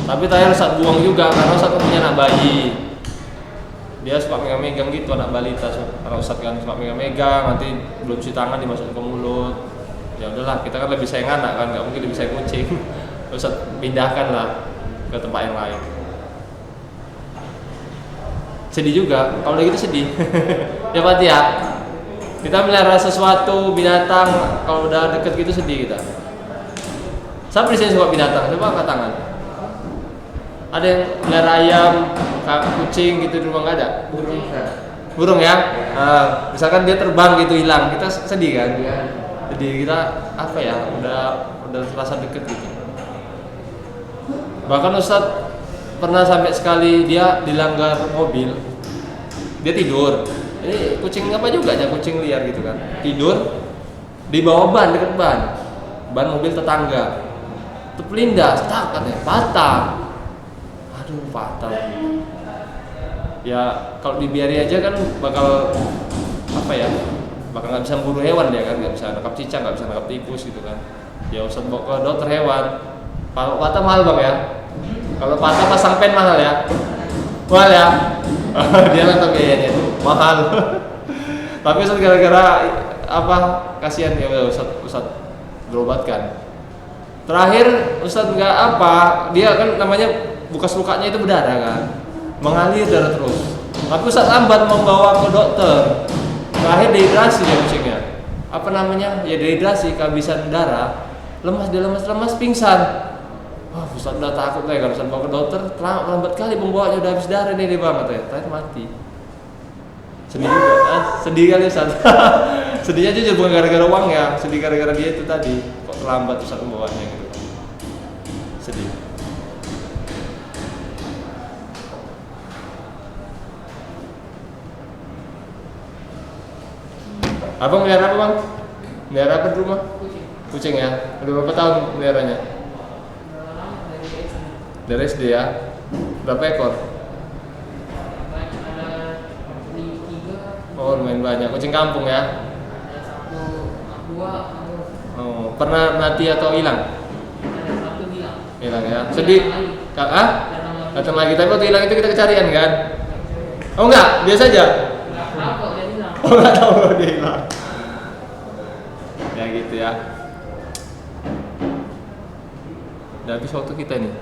Tapi terakhir Ustaz buang juga karena Ustaz punya anak bayi. Dia suka megang-megang gitu anak balita. Karena Ustaz kan suka megang-megang, nanti belum cuci tangan dimasukin ke mulut. Ya udahlah, kita kan lebih sayang anak kan, nggak mungkin lebih sayang kucing. Ustaz pindahkan lah ke tempat yang lain. Sedih juga, kalau udah gitu sedih. Ya Pak ya. Kita melihara sesuatu binatang kalau udah deket gitu sedih kita. Siapa di sini suka binatang? Coba angkat tangan. Ada yang melihara ayam, kucing gitu di rumah nggak ada? burung Ustaz. Burung ya? Nah, misalkan dia terbang gitu hilang, kita sedih kan? Jadi kita apa ya? Udah terasa deket gitu. Bahkan Ustadz pernah sampai sekali dia dilanggar mobil, dia tidur. Ini kucing apa juga ya, kucing liar gitu kan? Tidur di bawah ban, dekat ban mobil tetangga. Terpelindas, tak katanya patah. Aduh patah. Ya kalau dibiari aja kan bakal apa ya? Bakal nggak bisa memburu hewan dia kan, nggak bisa nangkap cicak, nggak bisa nangkap tikus gitu kan. Ya Ustadz bawa ke dokter hewan. Kalau patah mahal bang ya. Kalau patah pasang pen mahal ya. Mahal ya. Dia nonton biayanya itu mahal. Tapi Ustadz gara-gara apa kasihan ya udah Ustadz berobatkan. Terakhir Ustadz nggak apa, dia kan namanya bekas lukanya itu berdarah kan, mengalir darah terus. Tapi Ustadz lambat membawa ke dokter. Terakhir dehidrasi dia kucingnya. Apa namanya? Ya dehidrasi, kehabisan darah, lemas dia lemas pingsan. Wah, Ustaz udah takut lah kalau Ustaz bawa ke dokter, lambat kali pembawanya udah habis darah nih dia banget ya, terakhir mati. Sedih juga, sedih kali Ustaz. Sedihnya jujur bukan gara-gara uang ya, sedih gara-gara dia itu tadi, kok terlambat Ustaz pembawanya gitu. Sedih. Abang melihara apa bang? Melihara apa di rumah? Kucing ya? Udah berapa tahun meliharanya? Dari SD ya? Berapa ekor? Oh lumayan banyak, kucing kampung ya? Oh, pernah mati atau hilang? Hilang ya? Sedih? Datang lagi, tapi waktu hilang itu kita kecarian kan? Oh enggak, biasa aja? Oh nggak tahu kalau dia hilang. Ya gitu ya. Udah habis waktu kita nih.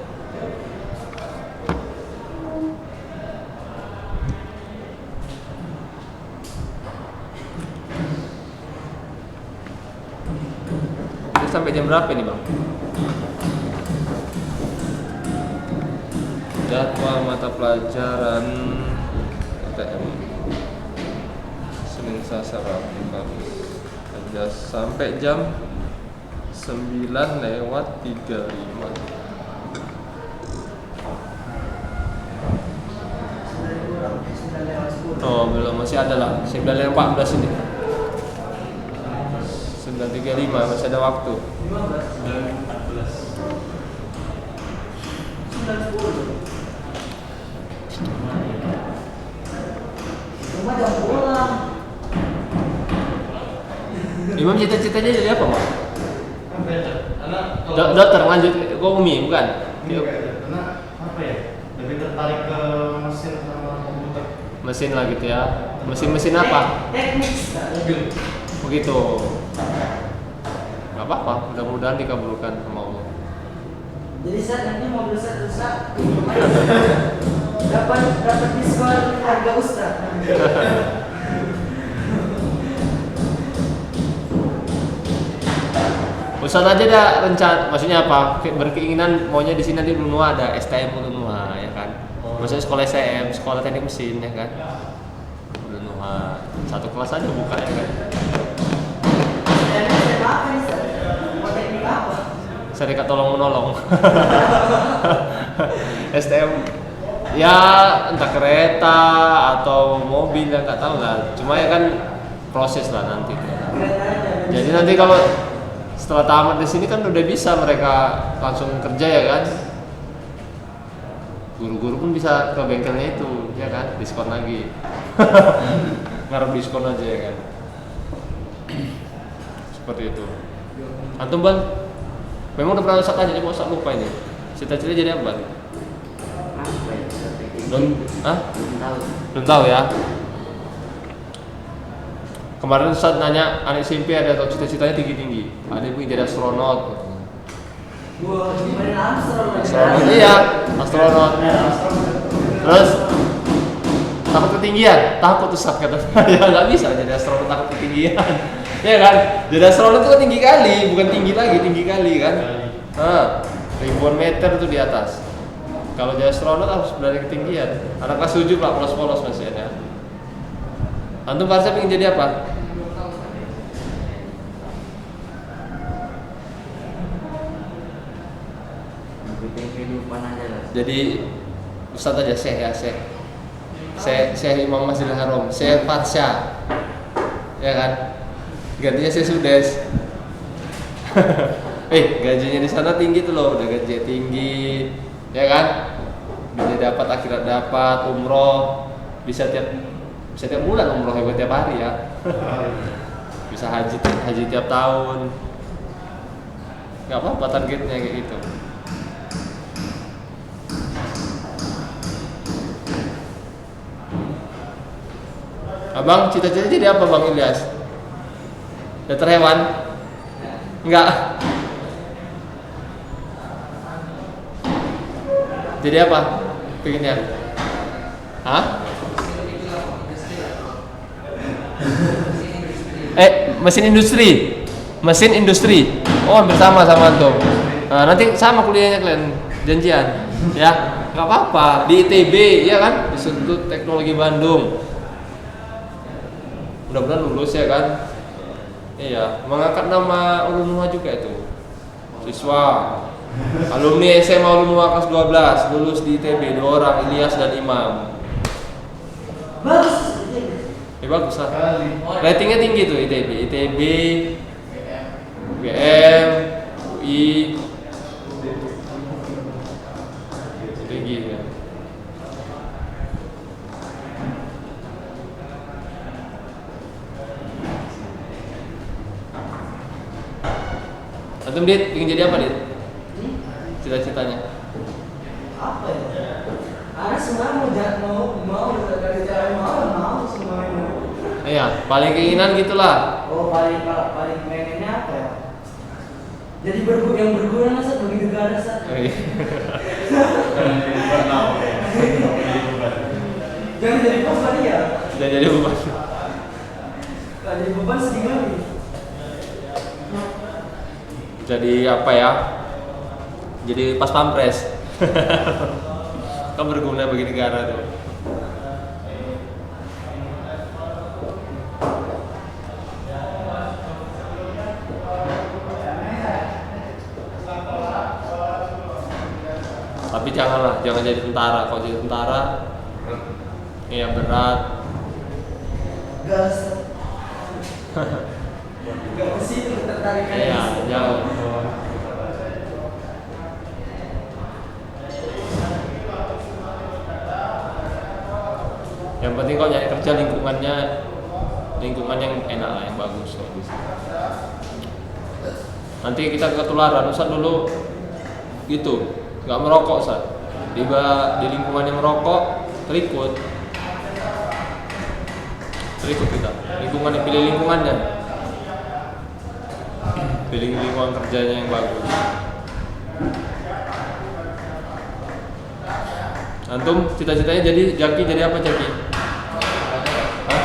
Ini sampai jam berapa nih bang? Jadwal mata pelajaran PTM Senin Selasa Rabu Kamis ada sampai jam 9:35. Oh belum, masih ada lah 9:14 ini 9:35 masih ada waktu. 15. Cuma jam pulang. Imam cita-citanya jadi apa, Mak? Anak Dokter lanjut ke Umi bukan? karena apa ya? Lebih tertarik ke mesin sama komputer. Mesin lah gitu ya. Mesin apa? Teknik. Mobil. Begitu. Gak apa-apa, mudah-mudahan dikabulkan sama Allah. Jadi saat nanti mobil saya rusak, dapat diskon harga Ustaz. Ustaz aja dah rencana, maksudnya apa? Berkeinginan maunya di sini nanti Unua ada STM Unua ya kan. Maksudnya sekolah STM, sekolah teknik mesin ya kan. Unua satu kelas aja buka ya kan. Saya makan nih, Ustaz. Mau teknik apa? Serikat tolong menolong. STM ya entah kereta atau mobil ya nggak tahu lah. Cuma ya kan proses lah nanti. Keren aja. Jadi nanti kalau setelah tamat di sini kan udah bisa mereka langsung kerja ya kan. Guru-guru pun bisa ke bengkelnya itu ya kan, diskon lagi. Ngarep diskon aja ya kan. Seperti itu. Antum Bang, memang udah pernah Ustaz tanya, cuma Ustaz lupa ini. Cita-cita jadi apa? Apa ya? Strategi? Belum, Belum tahu. belum tahu ya. Kemarin Ustaz nanya anak SMP ada atau cita-citanya tinggi-tinggi. Ada yang jadi astronot. Gua gimana Armstrong? Astronot iya, astronot. Terus takut ketinggian, takut Ustaz kata. Ya nggak bisa jadi astronot takut ketinggian. Ya kan? Jadi astronot itu kan tinggi kali, bukan tinggi lagi, tinggi kali kan. Ribuan meter itu di atas. Kalau jadi astronot harus berada ketinggian. Anak kelas 7 lah, polos-polos masih ada. Antum Farsa pengen jadi apa? Ngikutin kehidupan aja lah. Jadi Ustadz aja Syekh ya Syekh Imam Masjidil Haram, Syekh Farsha. Ya kan? Gantinya Syekh Sudes. Gajinya di sana tinggi tuh loh, udah gaji tinggi. Ya kan? Bisa dapat akhirat dapat, umroh bisa tiap bulan umroh buat tiap hari ya. Bisa haji tiap tahun. Gak apa-apa targetnya kayak gitu. Abang cita-cita jadi apa Bang Ilyas? Dokter hewan? Enggak. Jadi apa? Pengennya? Hah? Mesin industri. Oh, hampir sama antum. Nah, nanti sama kuliahnya kalian janjian, ya? Gak apa-apa di ITB, ya kan? Di Institut Teknologi Bandung. Mudah-mudahan lulus ya kan? Iya, mengangkat nama Ulunua juga itu. Siswa alumni SMA Ulunua kelas 12 lulus di ITB 2 orang, Ilyas dan Imam. Bagus. Bagus lah. Ratingnya tinggi tuh ITB, UGM, UI, tinggi ya. Antum Dit, ingin jadi apa Dit? Cita-citanya? Apa ya? Anak semua mau dari cara mau semuanya. Iya, paling keinginan gitulah. Oh paling pengennya apa ya? Jadi yang berguna Ustaz bagi negara Ustaz. Jangan jadi beban ya. Jangan jadi beban. Kalau jadi beban sedih lagi. Jadi apa ya? Jadi pas pampres. Kan berguna bagi negara tuh. Tapi jangan jadi tentara. Kalau jadi tentara, ya berat. Gas. Gak ke situ ketertarikan. Iya, jangan. Yang penting kalau nyari kerja lingkungan yang enak lah, yang bagus. Nanti kita ketularan. Ustaz dulu gitu, nggak merokok Ustaz. Tiba di lingkungan yang merokok, terikut kita. Pilih lingkungannya, pilih lingkungan kerjanya yang bagus. Antum cita-citanya jadi Jaki, jadi apa Jaki? Hah?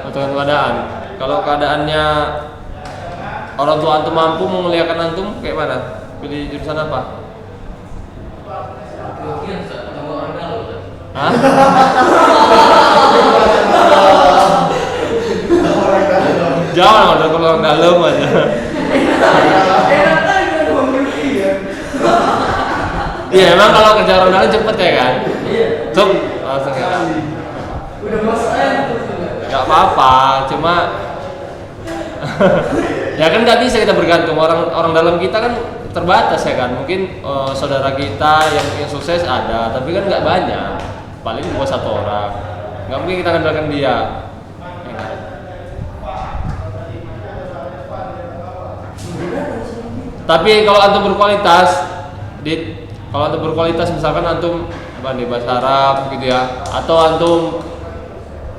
Tergantung keadaan. Kalau keadaannya orang tua antum mampu memuliakan antum, kayak mana? Pilih jurusan apa? Hah? Jangan ada kalau dalam aja. Iya emang kalau kerja orang dalam cepet ya kan? Iya. Cuk, langsung ya. Udah masuk aja tuh. Gak apa-apa, cuma ya kan nggak bisa kita bergantung, orang dalam kita kan terbatas ya kan. Mungkin saudara kita yang sukses ada, tapi kan nggak banyak, paling 2-1 orang. Nggak mungkin kita andalkan dia. Tapi kalau antum berkualitas, kalau antum berkualitas misalkan antum pandai bahasa Arab gitu ya, atau antum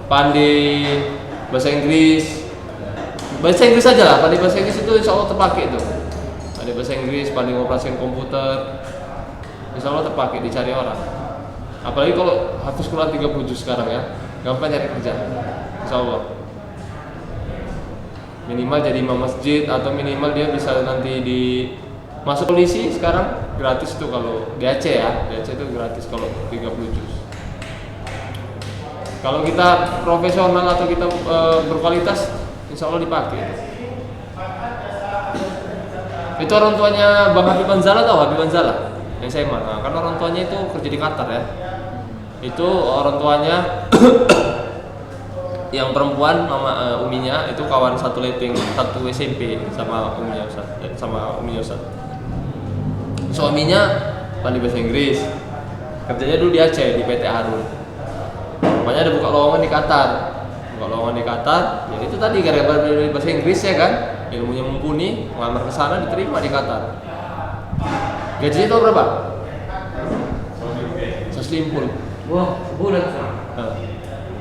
pandai bahasa Inggris aja lah. Pandai bahasa Inggris itu insya Allah terpakai itu. Pandai bahasa Inggris, pandai ngoperasiin komputer, insya Allah terpakai, dicari orang. Apalagi kalau hafuz Quran 30 juz sekarang ya, gampang cari kerja, insya Allah. Minimal jadi imam masjid, atau minimal dia bisa nanti masuk polisi sekarang gratis tuh kalau di Aceh ya. Di Aceh itu gratis kalau 30 juz. Kalau kita profesional atau kita berkualitas, insya Allah dipakai. Itu orang tuanya Bang Habib Manzala, tahu Habib Manzala yang saya mana? Kan orang tuanya itu kerja di Qatar ya. Itu orang tuanya yang perempuan nama uminya itu kawan satu SMP sama uminya Ustaz. Suaminya pandai bahasa Inggris. Kerjanya dulu di Aceh di PT Harun. Makanya ada buka lowongan di Qatar. Ya itu tadi gara-gara bahasa Inggris ya kan, ilmunya mumpuni, ngelamar ke sana diterima di Qatar. Gajinya itu berapa? 150. Wah, sebulan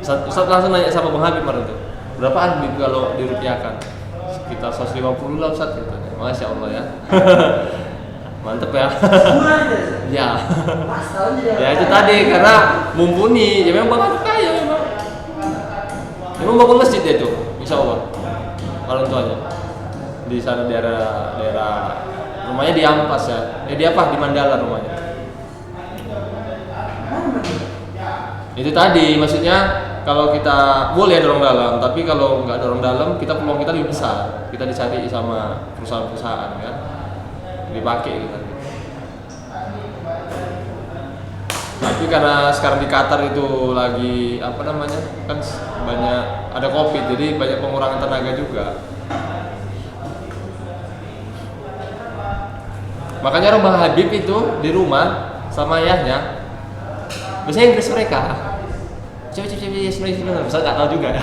Ustaz. Ustaz langsung nanya sama Bang Habib kemarin tuh, berapaan Bib kalau dirupiahkan? Sekitar 150 lah Ustaz katanya. Masya Allah ya. Mantep ya. Sebulan aja. Ya. Pas tahun juga. Ya itu tadi karena mumpuni. Ya memang Bang Habib kaya memang. Memang bangun masjid dia tuh, insya Allah. Orang tuanya di sana daerah rumahnya di Ampas ya. Di apa? Di Mandala rumahnya. Itu tadi maksudnya kalau kita boleh ada orang dalam, tapi kalau nggak ada orang dalam, peluang kita lebih besar. Kita dicari sama perusahaan-perusahaan kan, dipakai gitu. Tapi karena sekarang di Qatar itu lagi kan banyak ada COVID, jadi banyak pengurangan tenaga juga. Makanya Bang Habib itu di rumah sama ayahnya bahasa Inggris mereka. Coba Ustaz nggak tahu juga ya.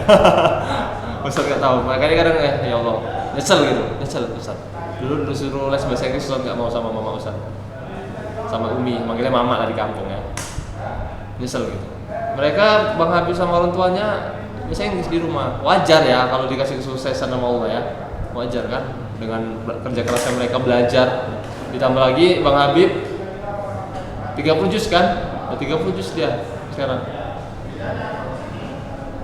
Ustaz nggak tahu. Makanya kadang ya Allah nyesel Ustaz. Dulu suruh les bahasa Inggris Ustaz nggak mau sama mama Ustaz. Sama Umi, manggilnya mama lah di kampung ya. Nyesel gitu. Mereka Bang Habib sama orang tuanya bahasa Inggris di rumah. Wajar ya kalau dikasih kesuksesan sama Allah ya. Wajar kan dengan kerja kerasnya mereka belajar. Ditambah lagi Bang Habib 30 juz kan? 30 juz dia sekarang.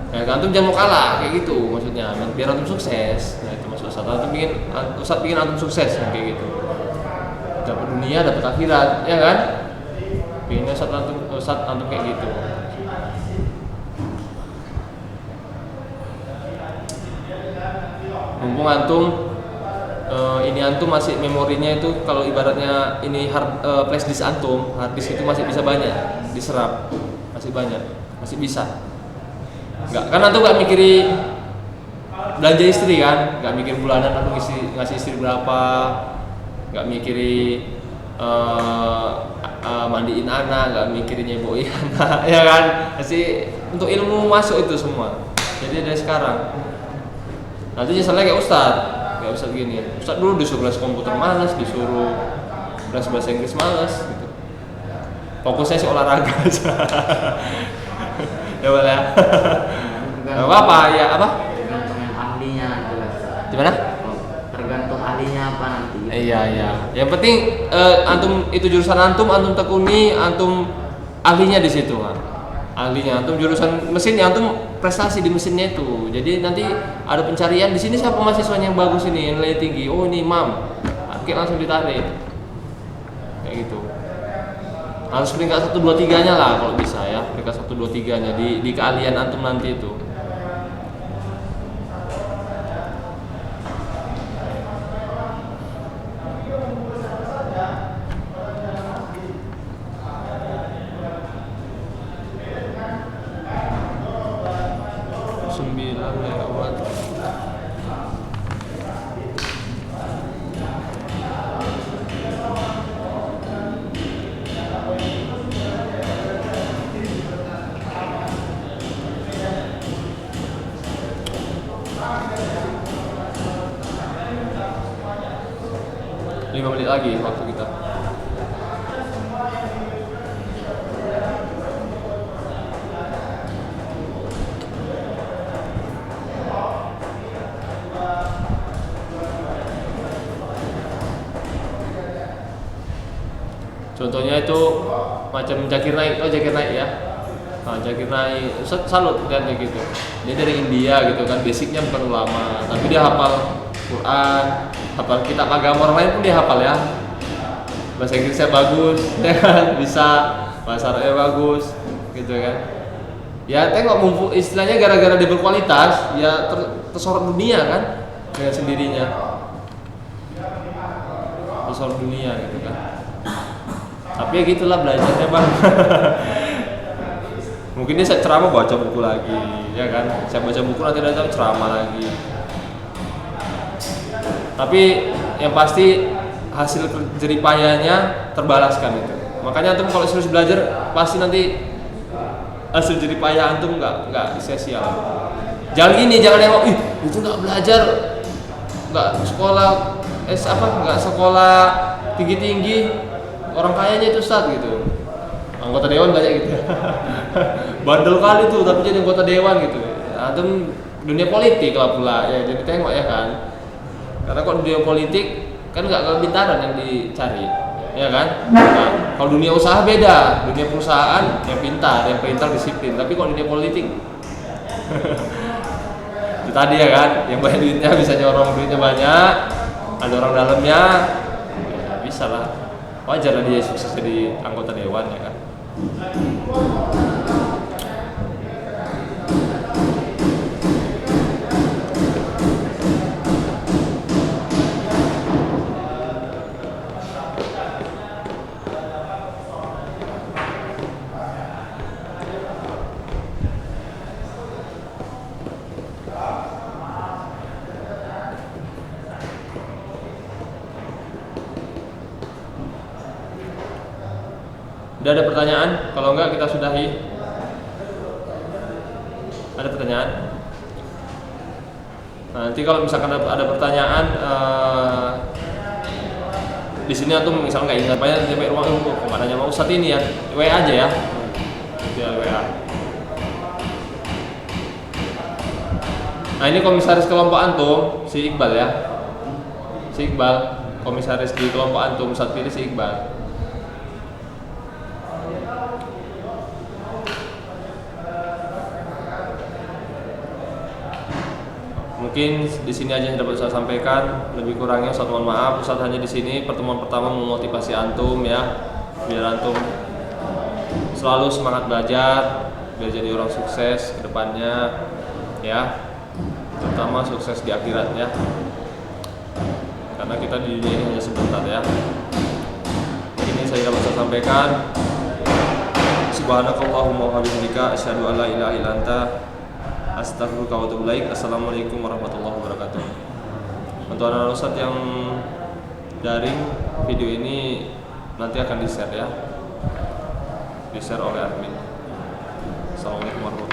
Ya antum jangan mau kalah kayak gitu maksudnya, biar antum sukses. Nah itu maksud Ustaz. Ustaz bikin antum sukses kayak gitu. Dapat dunia, dapat akhirat, ya kan? Pengennya Ustaz antum kayak gitu. Mumpung antum ini antum masih memorinya itu kalau ibaratnya ini flash disk antum, hard disk itu masih bisa banyak diserap, masih banyak, masih bisa. Kan antum nggak mikiri belanja istri kan, nggak mikir bulanan antum ngasih istri berapa, nggak mikiri mandiin anak, nggak mikirin nyeboin anak, ya kan? Pasti untuk ilmu masuk itu semua. Jadi dari sekarang. Nanti misalnya kayak Ustadz gini. Ustadz dulu disuruh les komputer malas, disuruh les bahasa Inggris malas, gitu. Fokusnya sih olahraga aja. Ya boleh. Gak apa-apa ya apa? Tergantung yang ahlinya nanti lah. Gimana? Tergantung ahlinya apa nanti. Gitu. Iya. Yang penting antum itu jurusan antum tekuni, antum ahlinya di situ kan. Ahlinya antum jurusan mesin, ya antum prestasi di mesinnya itu. Jadi nanti ada pencarian di sini siapa mahasiswanya yang bagus ini, yang nilai tinggi. Oh ini Imam. Oke langsung ditarik. Kayak gitu. Harus peringkat 1 2 3-nya lah kalau bisa ya. Peringkat 1 2 3-nya di keahlian antum nanti itu. Lima menit lagi waktu kita. Contohnya itu macam Zakir Naik, Zakir Naik ya. Nah, Zakir Naik, salut kan kayak gitu. Dia dari India gitu kan, basicnya bukan ulama, tapi dia hafal Quran, hafal kitab agama orang lain pun dia hafal ya. Bahasa Inggrisnya bagus, ya kan, bisa bahasa Arabnya bagus, gitu kan. Ya tengok istilahnya gara-gara dia berkualitas, ya tersorot dunia kan dengan sendirinya. Tersorot dunia gitu kan. Tapi ya gitulah belajarnya bang. Mungkin dia saya ceramah baca buku lagi, ya kan? Saya baca buku nanti ada ceramah lagi. Tapi yang pasti hasil jeripayanya terbalaskan itu. Makanya antum kalau serius belajar pasti nanti hasil jeripayah antum nggak sia-sia. Jangan gini, jangan nengok, itu nggak belajar, nggak sekolah, nggak sekolah tinggi-tinggi. Orang kayanya itu Ustadz gitu, anggota dewan banyak gitu. Bandel kali tuh tapi jadi anggota dewan gitu. Antum dunia politik lah pula ya, jadi tengok ya kan. Karena kok dunia politik kan nggak kepintaran yang dicari, ya kan? Nah, kalau dunia usaha beda, dunia perusahaan yang pintar disiplin. Tapi kok dunia politik, itu tadi ya kan, yang banyak duitnya bisa nyorong duitnya banyak, ada orang dalamnya, ya bisa lah. Wajar lah dia sukses jadi anggota dewan ya kan. Udah ada pertanyaan? Kalau enggak kita sudahi. Ada pertanyaan? Nah, nanti kalau misalkan ada pertanyaan di sini antum misalnya nggak ingat banyak sampai rumah kok nanya mau Ustadz ini ya, WA aja ya. Ya WA. Nah ini komisaris kelompok antum si Iqbal ya. Si Iqbal komisaris di kelompok antum saat pilih si Iqbal. Mungkin di sini aja yang dapat saya sampaikan, lebih kurangnya Ustaz mohon maaf. Ustaz hanya di sini pertemuan pertama memotivasi antum ya, biar antum selalu semangat belajar, biar jadi orang sukses ke depannya ya, terutama sukses di akhirat ya, karena kita di dunia ini hanya sebentar ya. Ini saya dapat saya sampaikan. Subhanakallahumma wa bihamdika asyhadu an la ilaha illa anta astaghfiruka wa atubu ilaik. Assalamualaikum warahmatullahi wabarakatuh. Untuk anak Ustadz yang daring, video ini nanti akan di-share ya. di share oleh admin. Assalamualaikum warahmatullahi wabarakatuh.